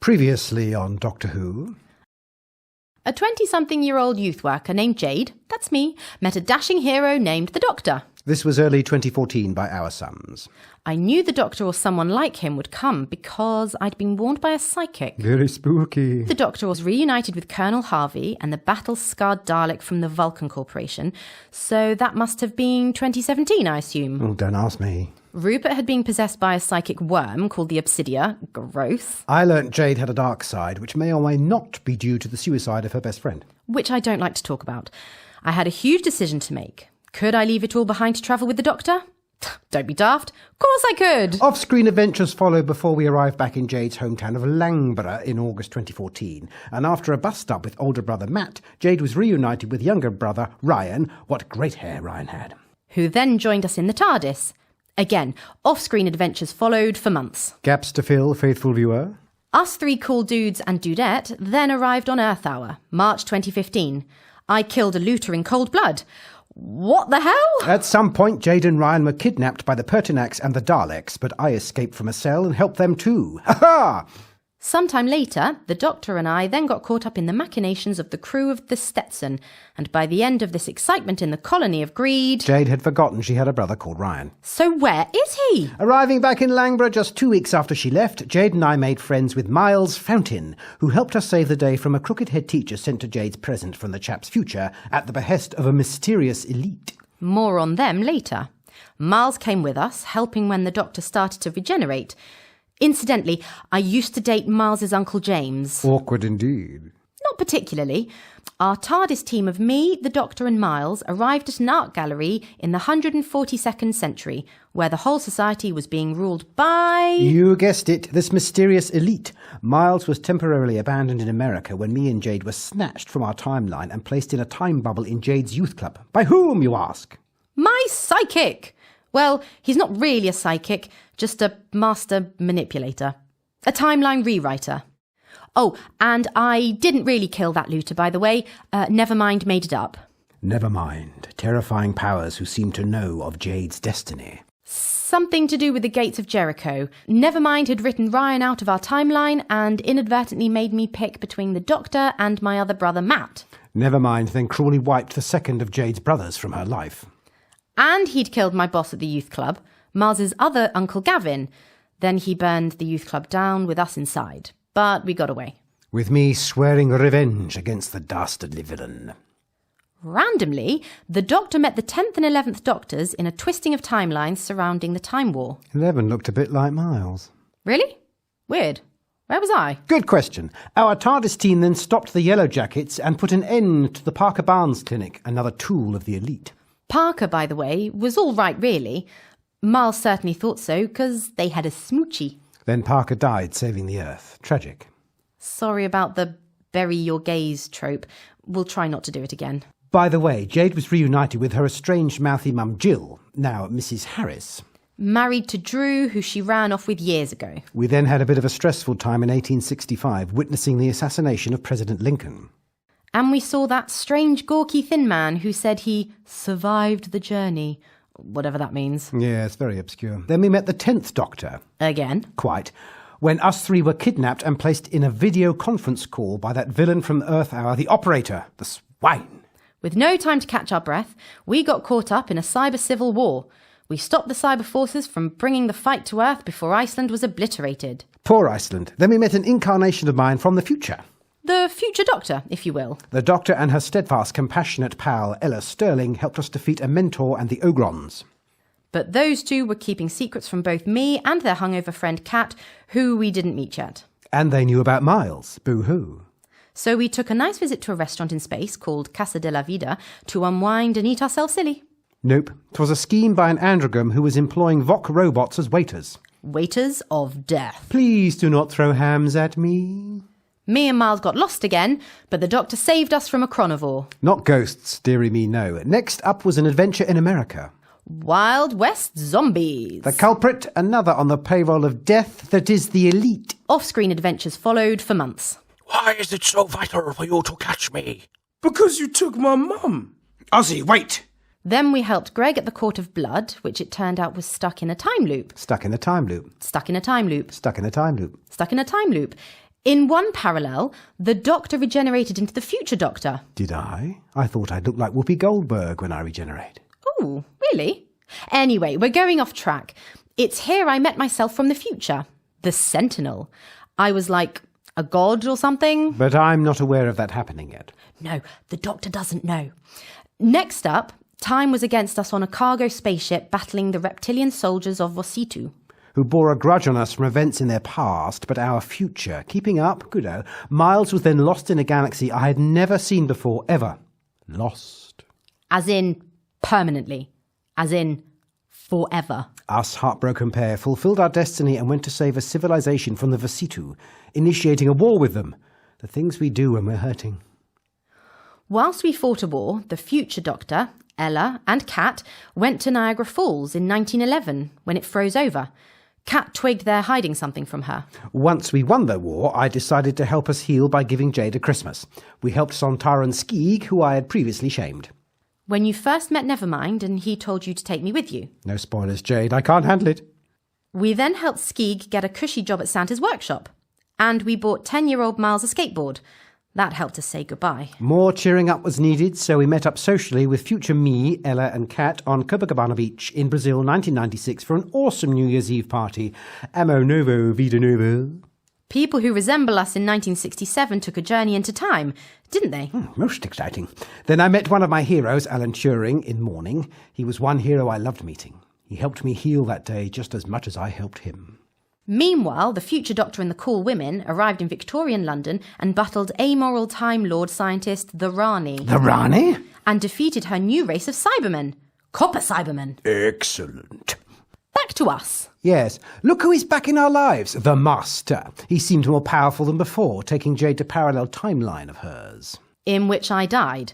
Previously on Doctor Who. A 20-something-year-old youth worker named Jade, that's me, met a dashing hero named the Doctor. This was early 2014 by our sums. I knew the Doctor or someone like him would come because I'd been warned by a psychic. Very spooky. The Doctor was reunited with Colonel Harvey and the battle-scarred Dalek from the Vulcan Corporation, so that must have been 2017, I assume. Oh, don't ask me. Rupert had been possessed by a psychic worm called the Obsidia. Gross. I learnt Jade had a dark side, which may or may not be due to the suicide of her best friend. Which I don't like to talk about. I had a huge decision to make. Could I leave it all behind to travel with the Doctor? Don't be daft. Of course I could. Off-screen adventures followed before we arrived back in Jade's hometown of Langborough in August 2014. And after a bus stop with older brother Matt, Jade was reunited with younger brother Ryan. What great hair Ryan had. Who then joined us in the TARDIS. Again, off-screen adventures followed for months. Gaps to fill, faithful viewer? Us three cool dudes and dudette then arrived on Earth Hour, March 2015. I killed a looter in cold blood. What the hell? At some point, Jade and Ryan were kidnapped by the Pertinax and the Daleks, but I escaped from a cell and helped them too. Ha-ha! Sometime later, the Doctor and I then got caught up in the machinations of the crew of the Stetson, and by the end of this excitement in the colony of greed... Jade had forgotten she had a brother called Ryan. So where is he? Arriving back in Langborough just 2 weeks after she left, Jade and I made friends with Miles Fountain, who helped us save the day from a crooked head teacher sent to Jade's present from the chap's future at the behest of a mysterious elite. More on them later. Miles came with us, helping when the Doctor started to regenerate. Incidentally, I used to date Miles's Uncle James. Awkward indeed. Not particularly. Our TARDIS team of me, the Doctor and Miles arrived at an art gallery in the 142nd century, where the whole society was being ruled by... You guessed it, this mysterious elite. Miles was temporarily abandoned in America when me and Jade were snatched from our timeline and placed in a time bubble in Jade's youth club. By whom, you ask? My psychic! Well, he's not really a psychic, just a master manipulator. A timeline rewriter. Oh, and I didn't really kill that looter, by the way. Nevermind made it up. Nevermind. Terrifying powers who seem to know of Jade's destiny. Something to do with the gates of Jericho. Nevermind had written Ryan out of our timeline and inadvertently made me pick between the Doctor and my other brother Matt. Nevermind then cruelly wiped the second of Jade's brothers from her life. And he'd killed my boss at the youth club, Miles's other Uncle Gavin. Then he burned the youth club down with us inside. But we got away. With me swearing revenge against the dastardly villain. Randomly, the Doctor met the 10th and 11th Doctors in a twisting of timelines surrounding the Time War. 11 looked a bit like Miles. Really? Weird. Where was I? Good question. Our TARDIS team then stopped the Yellow Jackets and put an end to the Parker Barnes Clinic, another tool of the elite. Parker, by the way, was all right, really. Miles certainly thought so, because they had a smoochie. Then Parker died saving the Earth. Tragic. Sorry about the bury your gaze trope. We'll try not to do it again. By the way, Jade was reunited with her estranged mouthy mum Jill, now Mrs. Harris. Married to Drew, who she ran off with years ago. We then had a bit of a stressful time in 1865, witnessing the assassination of President Lincoln. And we saw that strange gawky thin man who said he survived the journey. Whatever that means. Yeah, it's very obscure. Then we met the 10th Doctor. Again? Quite. When us three were kidnapped and placed in a video conference call by that villain from Earth Hour, the Operator, the swine. With no time to catch our breath, we got caught up in a cyber civil war. We stopped the cyber forces from bringing the fight to Earth before Iceland was obliterated. Poor Iceland. Then we met an incarnation of mine from the future. The future Doctor, if you will. The Doctor and her steadfast, compassionate pal, Ella Sterling, helped us defeat a mentor and the Ogrons. But those two were keeping secrets from both me and their hungover friend Kat, who we didn't meet yet. And they knew about Miles. Boo-hoo. So we took a nice visit to a restaurant in space called Casa de la Vida to unwind and eat ourselves silly. Nope. 'Twas a scheme by an androgram who was employing Vok robots as waiters. Waiters of death. Please do not throw hams at me. Me and Miles got lost again, but the Doctor saved us from a chronivore. Not ghosts, dearie me, no. Next up was an adventure in America. Wild West zombies. The culprit, another on the payroll of death, that is the elite. Off-screen adventures followed for months. Why is it so vital for you to catch me? Because you took my mum. Ozzy, wait! Then we helped Greg at the Court of Blood, which it turned out was stuck in a time loop. Stuck in a time loop. Stuck in a time loop. Stuck in a time loop. Stuck in a time loop. In one parallel, the Doctor regenerated into the future Doctor. Did I? I thought I'd look like Whoopi Goldberg when I regenerate. Oh, really? Anyway, we're going off track. It's here I met myself from the future. The Sentinel. I was like a god or something. But I'm not aware of that happening yet. No, the Doctor doesn't know. Next up, time was against us on a cargo spaceship battling the reptilian soldiers of Vositu. Who bore a grudge on us from events in their past, but our future. Keeping up, goodo. Miles was then lost in a galaxy I had never seen before, ever. Lost. As in permanently. As in forever. Us heartbroken pair fulfilled our destiny and went to save a civilization from the Vositu, initiating a war with them. The things we do when we're hurting. Whilst we fought a war, the future Doctor, Ella and Kat went to Niagara Falls in 1911 when it froze over. Kat twigged they're hiding something from her. Once we won the war, I decided to help us heal by giving Jade a Christmas. We helped Sontaran Skeeg, who I had previously shamed. When you first met Nevermind and he told you to take me with you. No spoilers, Jade. I can't handle it. We then helped Skeeg get a cushy job at Santa's workshop. And we bought 10-year-old Miles a skateboard. That helped us say goodbye. More cheering up was needed, so we met up socially with future me, Ella and Kat on Copacabana Beach in Brazil 1996 for an awesome New Year's Eve party. Amo Novo, Vida Novo. People who resemble us in 1967 took a journey into time, didn't they? Most exciting. Then I met one of my heroes, Alan Turing, in mourning. He was one hero I loved meeting. He helped me heal that day just as much as I helped him. Meanwhile, the future Doctor and the cool women arrived in Victorian London and battled amoral Time Lord scientist the Rani. The Rani? And defeated her new race of Cybermen. Copper Cybermen. Excellent. Back to us. Yes. Look who is back in our lives. The Master. He seemed more powerful than before, taking Jade to parallel timeline of hers. In which I died.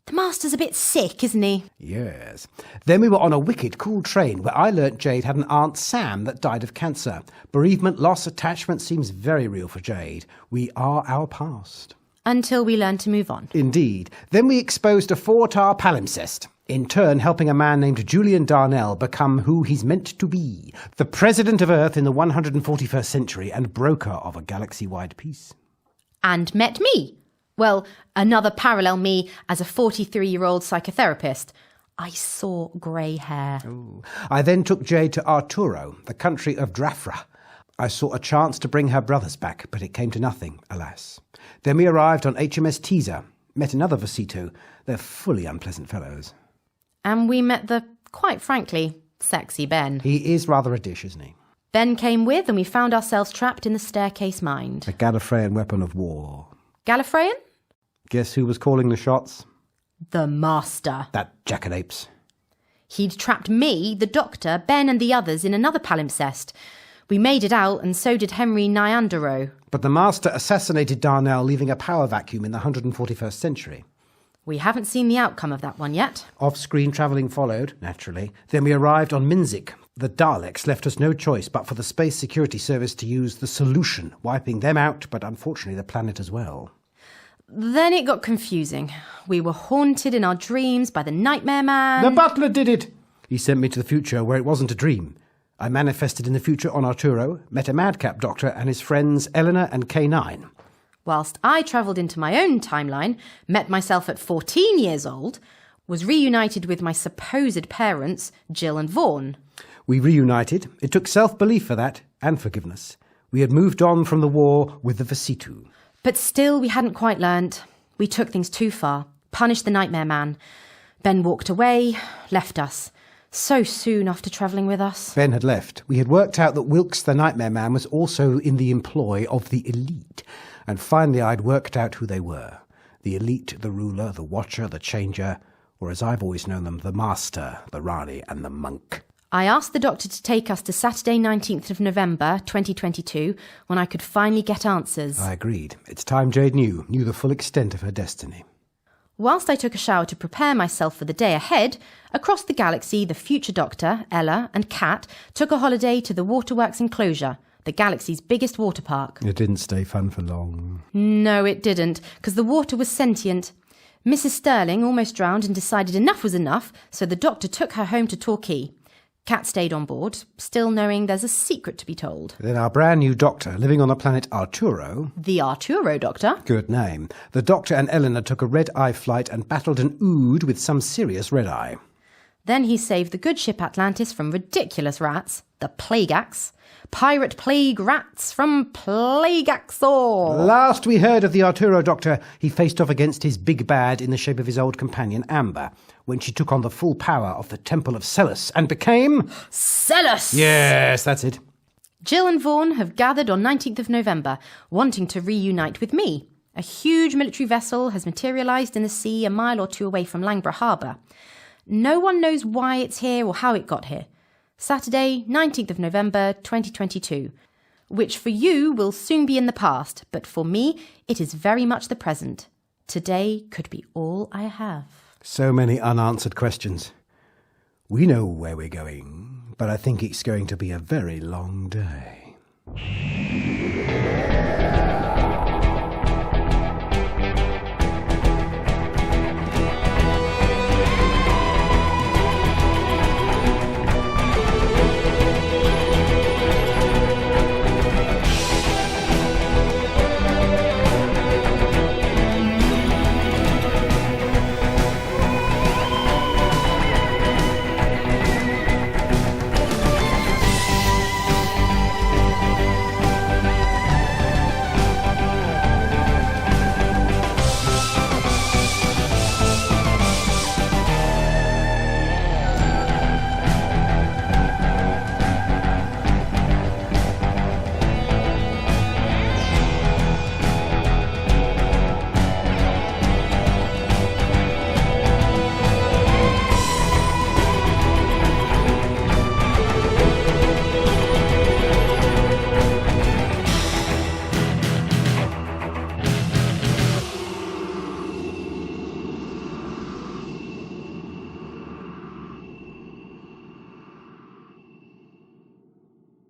The Master's a bit sick, isn't he? Yes. Then we were on a wicked cool train where I learnt Jade had an Aunt Sam that died of cancer. Bereavement, loss, attachment seems very real for Jade. We are our past. Until we learn to move on. Indeed. Then we exposed a four-tar palimpsest, in turn helping a man named Julian Darnell become who he's meant to be, the President of Earth in the 141st century and broker of a galaxy-wide peace. And met me. Well, another parallel me as a 43-year-old psychotherapist. I saw grey hair. Ooh. I then took Jade to Arturo, the country of Drafra. I saw a chance to bring her brothers back, but it came to nothing, alas. Then we arrived on HMS Teaser, met another Vositu. They're fully unpleasant fellows. And we met the, quite frankly, sexy Ben. He is rather a dish, isn't he? Ben came with and we found ourselves trapped in the staircase mind. A Gallifreyan weapon of war. Gallifreyan? Guess who was calling the shots? The Master. That jackanapes. He'd trapped me, the Doctor, Ben and the others in another palimpsest. We made it out and so did Henry Nyandero. But the Master assassinated Darnell, leaving a power vacuum in the 141st century. We haven't seen the outcome of that one yet. Off-screen travelling followed, naturally. Then we arrived on Minzik. The Daleks left us no choice but for the Space Security Service to use the Solution, wiping them out, but unfortunately the planet as well. Then it got confusing. We were haunted in our dreams by the Nightmare Man. The butler did it! He sent me to the future where it wasn't a dream. I manifested in the future on Arturo, met a madcap doctor and his friends Eleanor and K9. Whilst I travelled into my own timeline, met myself at 14 years old, was reunited with my supposed parents, Jill and Vaughan. We reunited. It took self-belief for that, and forgiveness. We had moved on from the war with the Vositu. But still, we hadn't quite learnt. We took things too far, punished the Nightmare Man. Ben walked away, left us. So soon after travelling with us. Ben had left. We had worked out that Wilkes the Nightmare Man was also in the employ of the elite. And finally I'd worked out who they were. The elite, the ruler, the watcher, the changer, or as I've always known them, the master, the Rani and the monk. I asked the doctor to take us to Saturday 19th of November 2022 when I could finally get answers. I agreed. It's time Jade knew the full extent of her destiny. Whilst I took a shower to prepare myself for the day ahead, across the galaxy the future Doctor, Ella and Kat took a holiday to the Waterworks enclosure, the galaxy's biggest water park. It didn't stay fun for long. No, it didn't, because the water was sentient. Mrs. Sterling almost drowned and decided enough was enough, so the Doctor took her home to Torquay. Cat stayed on board, still knowing there's a secret to be told. Then our brand new doctor, living on the planet Arturo... The Arturo Doctor. Good name. The doctor and Eleanor took a red-eye flight and battled an ood with some serious red-eye. Then he saved the good ship Atlantis from ridiculous rats, the Plagueax. Pirate plague rats from Plagueaxor. Last we heard of the Arturo Doctor, he faced off against his big bad in the shape of his old companion Amber, when she took on the full power of the Temple of Celis and became... Celis! Yes, that's it. Jill and Vaughan have gathered on 19th of November, wanting to reunite with me. A huge military vessel has materialised in the sea a mile or two away from Langborough Harbour. No one knows why it's here or how it got here. Saturday, 19th of November, 2022, which for you will soon be in the past, but for me, it is very much the present. Today could be all I have. So many unanswered questions. We know where we're going, but I think it's going to be a very long day.